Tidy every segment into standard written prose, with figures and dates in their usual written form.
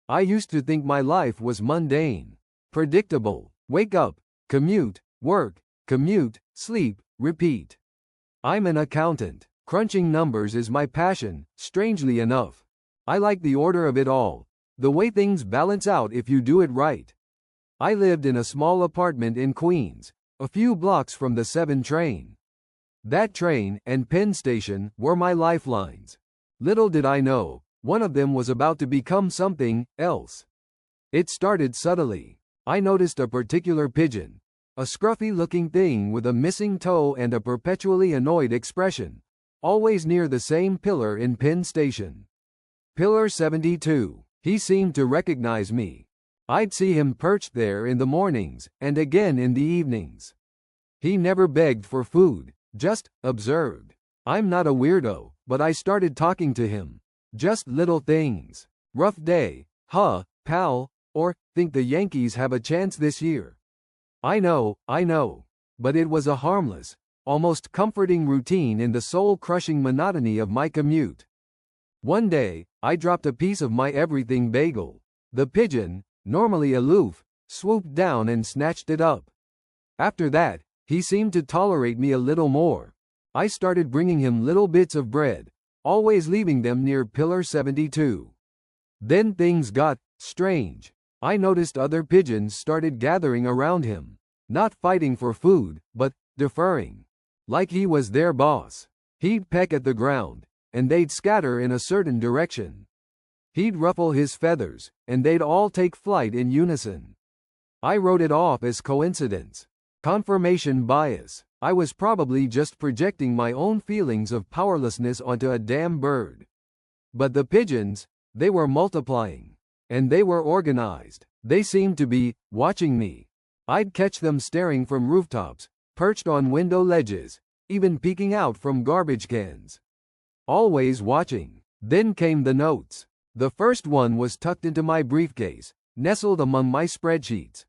I used to think my life was mundane, predictable. Wake up, commute, work, commute, sleep, repeat. I'm an accountant. Crunching numbers is my passion, strangely enough. I like the order of it all, the way things balance out if you do it right. I lived in a small apartment in Queens, a few blocks from the 7 train. That train and Penn Station were my lifelines. Little did I know, one of them was about to become something else. It started subtly. I noticed a particular pigeon, a scruffy-looking thing with a missing toe and a perpetually annoyed expression, always near the same pillar in Penn Station. Pillar 72. He seemed to recognize me. I'd see him perched there in the mornings, and again in the evenings. He never begged for food, just observed. I'm not a weirdo, but I started talking to him. Just little things. Rough day, huh, pal, or, think the Yankees have a chance this year. I know, but it was a harmless, almost comforting routine in the soul-crushing monotony of my commute. One day, I dropped a piece of my everything bagel. The pigeon, normally aloof, swooped down and snatched it up. After that, he seemed to tolerate me a little more. I started bringing him little bits of bread, always leaving them near Pillar 72. Then things got strange. I noticed other pigeons started gathering around him, not fighting for food, but deferring. Like he was their boss. He'd peck at the ground, and they'd scatter in a certain direction. He'd ruffle his feathers, and they'd all take flight in unison. I wrote it off as coincidence. Confirmation bias. I was probably just projecting my own feelings of powerlessness onto a damn bird. But the pigeons, they were multiplying. And they were organized. They seemed to be watching me. I'd catch them staring from rooftops, perched on window ledges, even peeking out from garbage cans. Always watching. Then came the notes. The first one was tucked into my briefcase, nestled among my spreadsheets.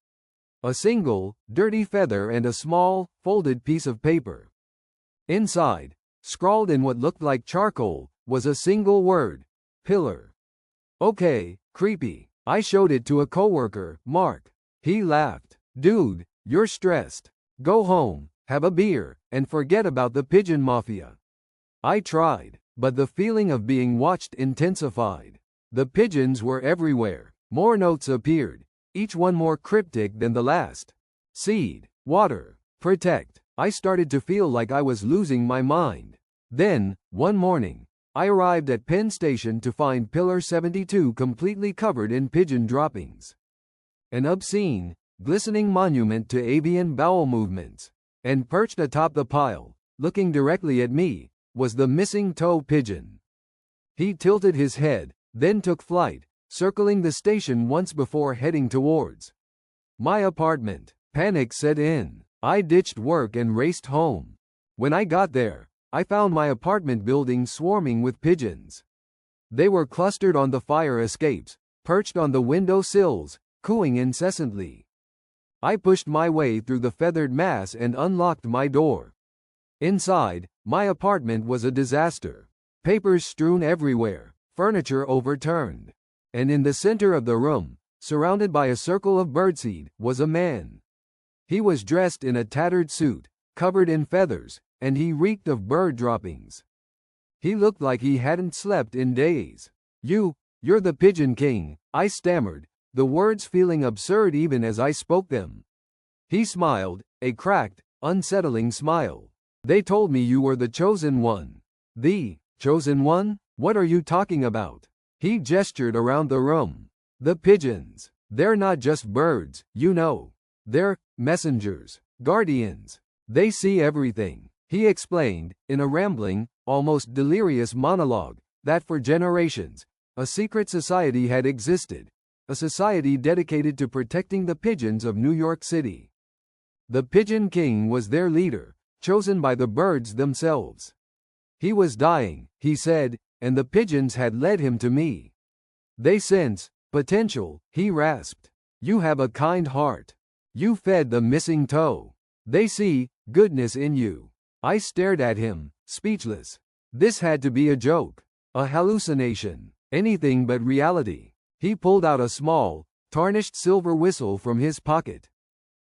A single, dirty feather and a small, folded piece of paper. Inside, scrawled in what looked like charcoal, was a single word: pillar. Okay, creepy. I showed it to a coworker, Mark. He laughed. Dude, you're stressed. Go home, have a beer, and forget about the pigeon mafia. I tried, but the feeling of being watched intensified. The pigeons were everywhere. More notes appeared, each one more cryptic than the last. Seed, water, protect. I started to feel like I was losing my mind. Then, one morning, I arrived at Penn Station to find Pillar 72 completely covered in pigeon droppings. An obscene, glistening monument to avian bowel movements. And perched atop the pile, looking directly at me, was the missing toe pigeon. He tilted his head, then took flight, circling the station once before heading towards my apartment. Panic set in. I ditched work and raced home. When I got there, I found my apartment building swarming with pigeons. They were clustered on the fire escapes, perched on the window sills, cooing incessantly. I pushed my way through the feathered mass and unlocked my door. Inside, my apartment was a disaster. Papers strewn everywhere, furniture overturned. And in the center of the room, surrounded by a circle of birdseed, was a man. He was dressed in a tattered suit, covered in feathers, and he reeked of bird droppings. He looked like he hadn't slept in days. You're the Pigeon King, I stammered, the words feeling absurd even as I spoke them. He smiled, a cracked, unsettling smile. They told me you were the chosen one. The chosen one? What are you talking about? He gestured around the room. The pigeons. They're not just birds, you know. They're messengers, guardians. They see everything. He explained, in a rambling, almost delirious monologue, that for generations, a secret society had existed. A society dedicated to protecting the pigeons of New York City. The Pigeon King was their leader, chosen by the birds themselves. He was dying, he said, and the pigeons had led him to me. They sense potential, he rasped. You have a kind heart. You fed the missing toe. They see goodness in you. I stared at him, speechless. This had to be a joke, a hallucination, anything but reality. He pulled out a small, tarnished silver whistle from his pocket.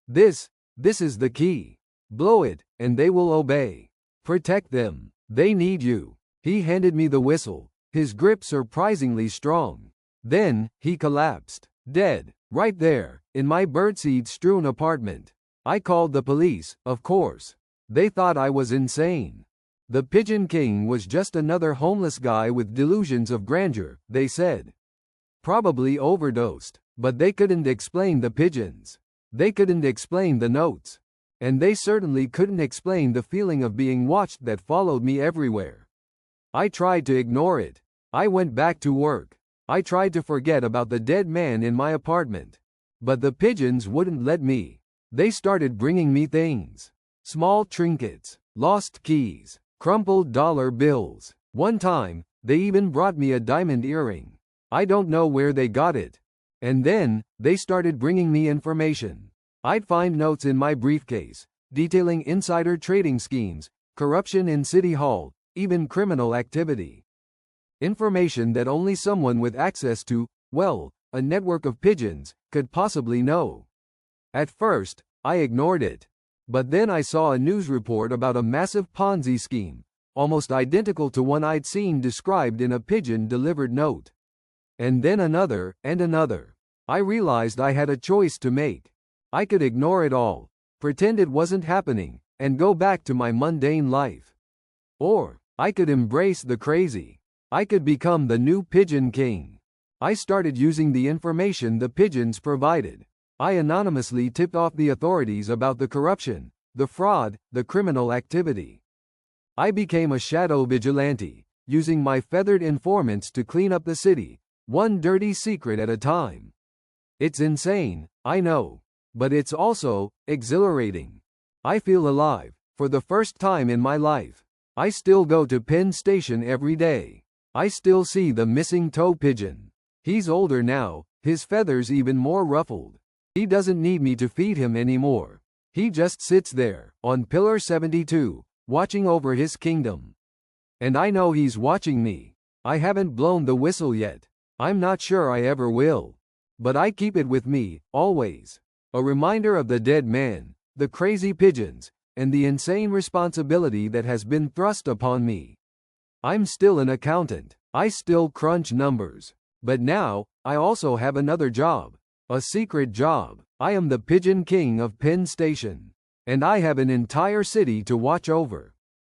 This is the key. Blow it, and they will obey. Protect them. They need you. He handed me the whistle, his grip surprisingly strong. Then, he collapsed. Dead. Right there, in my birdseed-strewn apartment. I called the police, of course. They thought I was insane. The Pigeon King was just another homeless guy with delusions of grandeur, they said. Probably overdosed. But they couldn't explain the pigeons. They couldn't explain the notes. And they certainly couldn't explain the feeling of being watched that followed me everywhere. I tried to ignore it. I went back to work. I tried to forget about the dead man in my apartment. But the pigeons wouldn't let me. They started bringing me things. Small trinkets, lost keys, crumpled dollar bills. One time, they even brought me a diamond earring. I don't know where they got it. And then, they started bringing me information. I'd find notes in my briefcase, detailing insider trading schemes, corruption in City Hall, even criminal activity. Information that only someone with access to, well, a network of pigeons, could possibly know. At first, I ignored it. But then I saw a news report about a massive Ponzi scheme, almost identical to one I'd seen described in a pigeon-delivered note. And then another, and another. I realized I had a choice to make. I could ignore it all, pretend it wasn't happening, and go back to my mundane life. Or, I could embrace the crazy. I could become the new Pigeon King. I started using the information the pigeons provided. I anonymously tipped off the authorities about the corruption, the fraud, the criminal activity. I became a shadow vigilante, using my feathered informants to clean up the city, one dirty secret at a time. It's insane, I know. But it's also exhilarating. I feel alive, for the first time in my life. I still go to Penn Station every day. I still see the missing toe pigeon. He's older now, his feathers even more ruffled. He doesn't need me to feed him anymore. He just sits there, on Pillar 72, watching over his kingdom. And I know he's watching me. I haven't blown the whistle yet. I'm not sure I ever will. But I keep it with me, always. A reminder of the dead man, the crazy pigeons, and the insane responsibility that has been thrust upon me. I'm still an accountant. I still crunch numbers. But now, I also have another job. A secret job. I am the Pigeon King of Penn Station. And I have an entire city to watch over.